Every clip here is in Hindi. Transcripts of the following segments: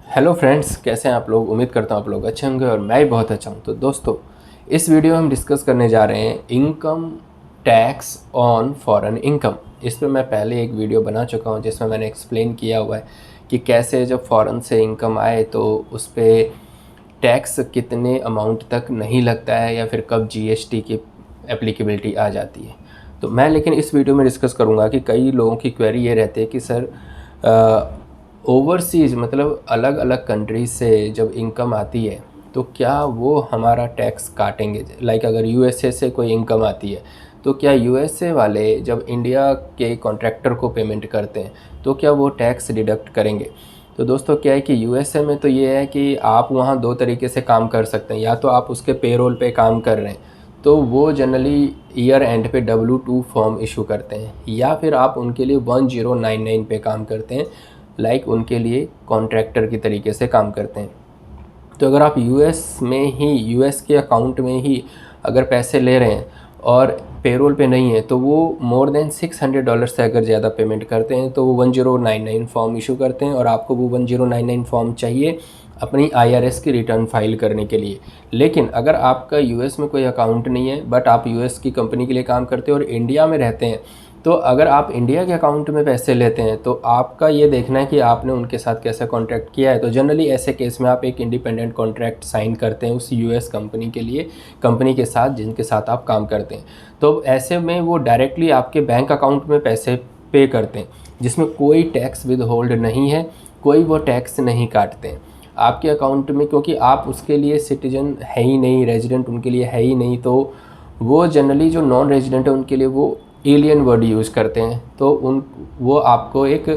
हेलो फ्रेंड्स, कैसे हैं आप लोग। उम्मीद करता हूँ आप लोग अच्छे होंगे और मैं भी बहुत अच्छा हूँ। तो दोस्तों, इस वीडियो में हम डिस्कस करने जा रहे हैं income tax on foreign income. इस पे मैं पहले एक वीडियो बना चुका हूँ जिसमें मैंने एक्सप्लेन किया हुआ है कि कैसे जब फॉरेन से इनकम आए तो उस पर टैक्स कितने अमाउंट तक नहीं लगता है या फिर कब जीएसटी की एप्लीकेबिलिटी आ जाती है। तो मैं लेकिन इस वीडियो में डिस्कस करूँगा कि कई लोगों की क्वेरी ये रहती है कि सर ओवरसीज़ मतलब अलग अलग कंट्रीज से जब इनकम आती है तो क्या वो हमारा टैक्स काटेंगे। लाइक अगर यूएसए से कोई इनकम आती है तो क्या यूएसए वाले जब इंडिया के कॉन्ट्रैक्टर को पेमेंट करते हैं तो क्या वो टैक्स डिडक्ट करेंगे। तो दोस्तों क्या है कि यूएसए में तो ये है कि आप वहाँ दो तरीके से काम कर सकते हैं। या तो आप उसके पेरोल पे काम कर रहे हैं तो वो जनरली ईयर एंड पे W2 फॉर्म इशू करते हैं, या फिर आप उनके लिए 1099 पे काम करते हैं, लाइक उनके लिए कॉन्ट्रैक्टर की तरीके से काम करते हैं। तो अगर आप यूएस में ही यूएस के अकाउंट में ही अगर पैसे ले रहे हैं और पेरोल पे नहीं है तो वो मोर देन $600 से अगर ज़्यादा पेमेंट करते हैं तो वो 1099 फॉर्म इशू करते हैं और आपको वो 1099 फॉर्म चाहिए अपनी आईआरएस की रिटर्न फाइल करने के लिए। लेकिन अगर आपका यूएस में कोई अकाउंट नहीं है बट आप यूएस की कंपनी के लिए काम करते हैं और इंडिया में रहते हैं, तो अगर आप इंडिया के अकाउंट में पैसे लेते हैं तो आपका ये देखना है कि आपने उनके साथ कैसा कॉन्ट्रैक्ट किया है। तो जनरली ऐसे केस में आप एक इंडिपेंडेंट कॉन्ट्रैक्ट साइन करते हैं उस यूएस कंपनी के लिए, कंपनी के साथ जिनके साथ आप काम करते हैं। तो ऐसे में वो डायरेक्टली आपके बैंक अकाउंट में पैसे पे करते हैं जिसमें कोई टैक्स विद होल्ड नहीं है, कोई वो टैक्स नहीं काटते हैं आपके अकाउंट में, क्योंकि आप उसके लिए सिटीजन है ही नहीं, रेजिडेंट उनके लिए है ही नहीं। तो वो जनरली जो नॉन रेजिडेंट है उनके लिए वो एलियन वर्ड यूज़ करते हैं। तो वो आपको एक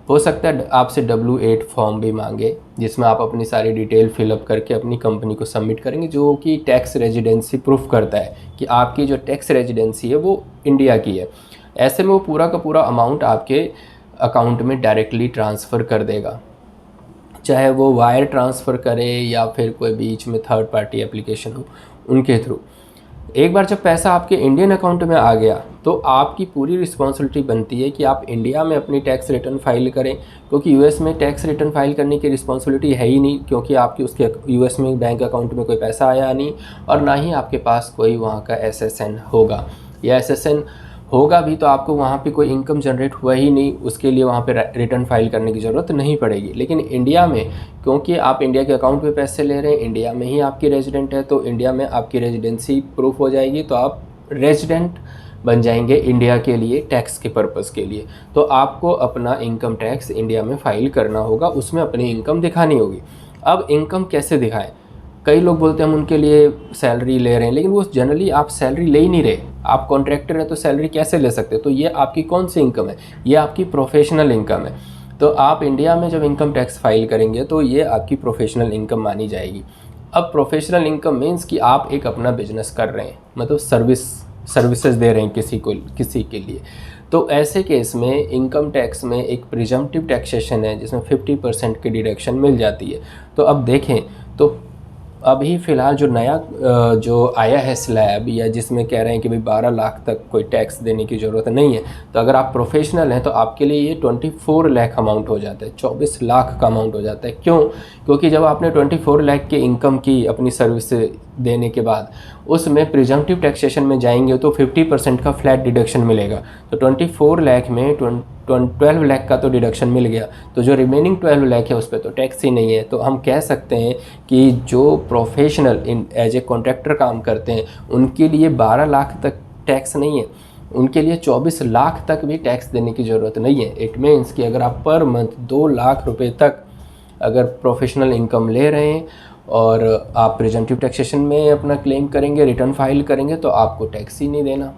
हो सकता है आपसे W8 फॉर्म भी मांगे जिसमें आप अपनी सारी डिटेल फिलअप करके अपनी कंपनी को सबमिट करेंगे, जो कि टैक्स रेजिडेंसी प्रूफ करता है कि आपकी जो टैक्स रेजिडेंसी है वो इंडिया की है। ऐसे में वो पूरा का पूरा अमाउंट आपके अकाउंट में डायरेक्टली ट्रांसफ़र कर देगा, चाहे वो वायर ट्रांसफ़र करे या फिर कोई बीच में थर्ड पार्टी एप्लीकेशन हो उनके थ्रू। एक बार जब पैसा आपके इंडियन अकाउंट में आ गया तो आपकी पूरी रिस्पॉन्सिबिलिटी बनती है कि आप इंडिया में अपनी टैक्स रिटर्न फाइल करें, क्योंकि यूएस में टैक्स रिटर्न फाइल करने की रिस्पॉन्सिबिलिटी है ही नहीं, क्योंकि आपके उसके यूएस में बैंक अकाउंट में कोई पैसा आया नहीं और ना ही आपके पास कोई वहाँ का एसएसएन होगा, या एसएसएन होगा भी तो आपको वहाँ पे कोई इनकम जनरेट हुआ ही नहीं, उसके लिए वहाँ पे रिटर्न फाइल करने की ज़रूरत नहीं पड़ेगी। लेकिन इंडिया में क्योंकि आप इंडिया के अकाउंट पे पैसे ले रहे हैं, इंडिया में ही आपकी रेजिडेंट है, तो इंडिया में आपकी रेजिडेंसी प्रूफ हो जाएगी, तो आप रेजिडेंट बन जाएंगे इंडिया के लिए टैक्स के पर्पज़ के लिए। तो आपको अपना इनकम टैक्स इंडिया में फ़ाइल करना होगा, उसमें अपनी इनकम दिखानी होगी। अब इनकम कैसे दिखाएं? कई लोग बोलते हैं हम उनके लिए सैलरी ले रहे हैं, लेकिन वो जनरली आप सैलरी ले ही नहीं रहे, आप कॉन्ट्रैक्टर हैं तो सैलरी कैसे ले सकते हैं। तो ये आपकी कौन सी इनकम है? ये आपकी प्रोफेशनल इनकम है। तो आप इंडिया में जब इनकम टैक्स फाइल करेंगे तो ये आपकी प्रोफेशनल इनकम मानी जाएगी। अब प्रोफेशनल इनकम मीन्स कि आप एक अपना बिजनेस कर रहे हैं, मतलब सर्विसेज दे रहे हैं किसी के लिए। तो ऐसे केस में इनकम टैक्स में एक प्रिजम्पटिव टैक्सेशन है जिसमें 50% की डिडक्शन मिल जाती है। तो अब देखें तो अभी फ़िलहाल जो नया जो आया है स्लैब, या जिसमें कह रहे हैं कि भाई 12 लाख तक कोई टैक्स देने की ज़रूरत नहीं है, तो अगर आप प्रोफेशनल हैं तो आपके लिए ये 24 लाख अमाउंट हो जाता है, 24 लाख का अमाउंट हो जाता है। क्यों? क्योंकि जब आपने 24 लाख की इनकम की अपनी सर्विस देने के बाद उसमें प्रिजम्पटिव टैक्सेशन में जाएंगे तो 50% का फ्लैट डिडक्शन मिलेगा। तो 24 लाख में 12 लाख का तो डिडक्शन मिल गया, तो जो रिमेनिंग 12 लाख है उस पर तो टैक्स ही नहीं है। तो हम कह सकते हैं कि जो प्रोफेशनल एज ए कॉन्ट्रैक्टर काम करते हैं उनके लिए 12 लाख तक टैक्स नहीं है, उनके लिए 24 लाख तक भी टैक्स देने की ज़रूरत नहीं है। इट मीन्स कि अगर आप पर मंथ 2 लाख रुपए तक अगर प्रोफेशनल इनकम ले रहे हैं और आप प्रिजम्पटिव टैक्सेशन में अपना क्लेम करेंगे, रिटर्न फाइल करेंगे, तो आपको टैक्स ही नहीं देना।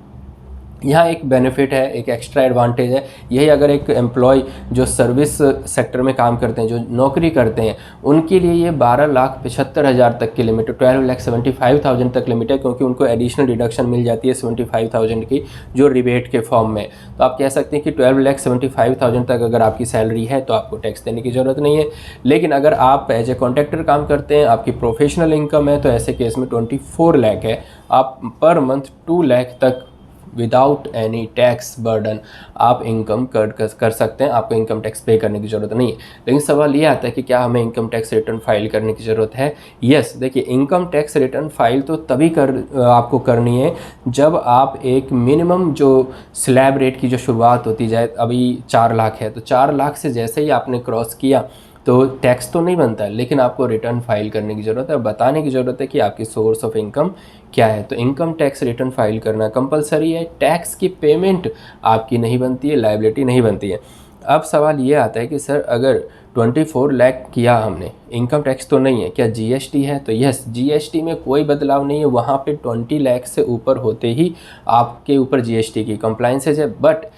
यहाँ एक बेनिफिट है, एक एक्स्ट्रा एडवांटेज है। यही अगर एक एम्प्लॉय जो सर्विस सेक्टर में काम करते हैं, जो नौकरी करते हैं, उनके लिए ये 12,75,000 तक की लिमिट, 12,75,000 तक लिमिट है, क्योंकि उनको एडिशनल डिडक्शन मिल जाती है 75,000 की जो रिबेट के फॉर्म में। तो आप कह सकते हैं कि 12,75,000 तक अगर आपकी सैलरी है तो आपको टैक्स देने की ज़रूरत नहीं है। लेकिन अगर आप एज ए कॉन्ट्रैक्टर काम करते हैं, आपकी प्रोफेशनल इनकम है, तो ऐसे केस में 24 लाख है, आप पर मंथ 2 लाख तक विदाउट एनी टैक्स बर्डन आप इनकम कर सकते हैं, आपको इनकम टैक्स पे करने की ज़रूरत नहीं है। लेकिन सवाल ये आता है कि क्या हमें इनकम टैक्स रिटर्न फाइल करने की ज़रूरत है? यस, देखिए इनकम टैक्स रिटर्न फाइल तो तभी आपको करनी है जब आप एक मिनिमम जो स्लैब रेट की जो शुरुआत होती जाए, अभी 4 लाख है तो 4 लाख से जैसे ही आपने क्रॉस किया तो टैक्स तो नहीं बनता है, लेकिन आपको रिटर्न फाइल करने की ज़रूरत है, बताने की ज़रूरत है कि आपकी सोर्स ऑफ इनकम क्या है। तो इनकम टैक्स रिटर्न फाइल करना कंपलसरी है। टैक्स की पेमेंट आपकी नहीं बनती है, लायबिलिटी नहीं बनती है। अब सवाल ये आता है कि सर अगर 24 लाख किया हमने, इनकम टैक्स तो नहीं है, क्या जीएसटी है? तो यस, जीएसटी में कोई बदलाव नहीं है, वहाँ पे 20 लाख से ऊपर होते ही आपके ऊपर जीएसटी की कंप्लायंसेज है। बट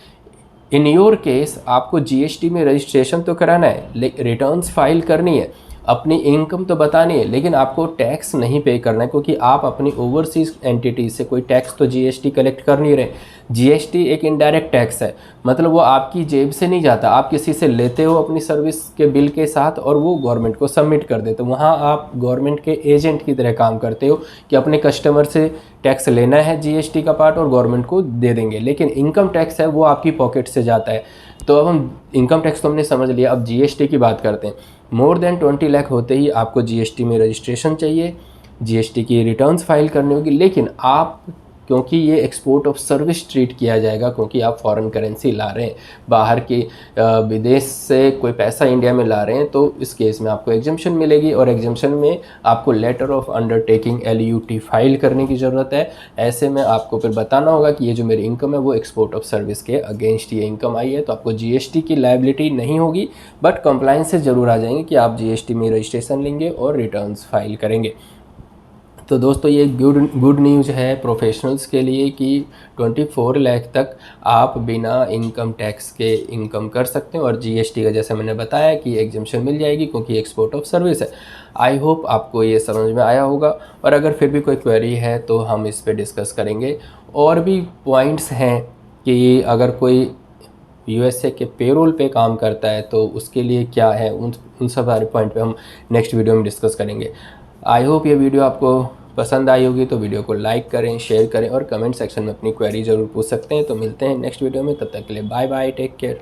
इन योर केस आपको जीएसटी में रजिस्ट्रेशन तो कराना है, रिटर्न्स फाइल करनी है, अपनी इनकम तो बतानी है, लेकिन आपको टैक्स नहीं पे करना है, क्योंकि आप अपनी ओवरसीज एंटिटी से कोई टैक्स तो जीएसटी कलेक्ट कर नहीं रहे। जीएसटी एक इनडायरेक्ट टैक्स है, मतलब वो आपकी जेब से नहीं जाता, आप किसी से लेते हो अपनी सर्विस के बिल के साथ और वो गवर्नमेंट को सबमिट कर देते हो। वहाँ आप गवर्नमेंट के एजेंट की तरह काम करते हो कि अपने कस्टमर से टैक्स लेना है जीएसटी का पार्ट और गवर्नमेंट को दे देंगे, लेकिन इनकम टैक्स है वो आपकी पॉकेट से जाता है। तो अब हम इनकम टैक्स तो हमने समझ लिया, अब जीएसटी की बात करते हैं। मोर देन 20 लाख होते ही आपको जीएसटी में रजिस्ट्रेशन चाहिए, जीएसटी की रिटर्न्स फाइल करनी होगी, लेकिन आप क्योंकि ये एक्सपोर्ट ऑफ सर्विस ट्रीट किया जाएगा, क्योंकि आप फॉरेन करेंसी ला रहे हैं, बाहर के विदेश से कोई पैसा इंडिया में ला रहे हैं, तो इस केस में आपको एग्जम्पशन मिलेगी और एग्जम्पशन में आपको letter of undertaking LUT file करने की ज़रूरत है। ऐसे में आपको फिर बताना होगा कि ये जो मेरी इनकम है वो एक्सपोर्ट ऑफ सर्विस के अगेंस्ट ये इनकम आई है। तो आपको जीएसटी की लायबिलिटी नहीं होगी, बट कंप्लायंसेस ज़रूर आ जाएंगे कि आप जीएसटी में रजिस्ट्रेशन लेंगे और रिटर्न्स फाइल करेंगे। तो दोस्तों ये गुड न्यूज़ है प्रोफेशनल्स के लिए कि 24 लाख तक आप बिना इनकम टैक्स के इनकम कर सकते हैं और जीएसटी का जैसे मैंने बताया कि एग्जम्पशन मिल जाएगी क्योंकि एक्सपोर्ट ऑफ सर्विस है। आई होप आपको ये समझ में आया होगा, और अगर फिर भी कोई क्वेरी है तो हम इस पर डिस्कस करेंगे। और भी पॉइंट्स हैं कि अगर कोई यूएसए के पेरोल पे काम करता है तो उसके लिए क्या है, उन सब सारे पॉइंट पे हम नेक्स्ट वीडियो में डिस्कस करेंगे। आई होप ये वीडियो आपको पसंद आई होगी, तो वीडियो को लाइक करें, शेयर करें और कमेंट सेक्शन में अपनी क्वेरी ज़रूर पूछ सकते हैं। तो मिलते हैं नेक्स्ट वीडियो में, तब तक के लिए बाय बाय, टेक केयर।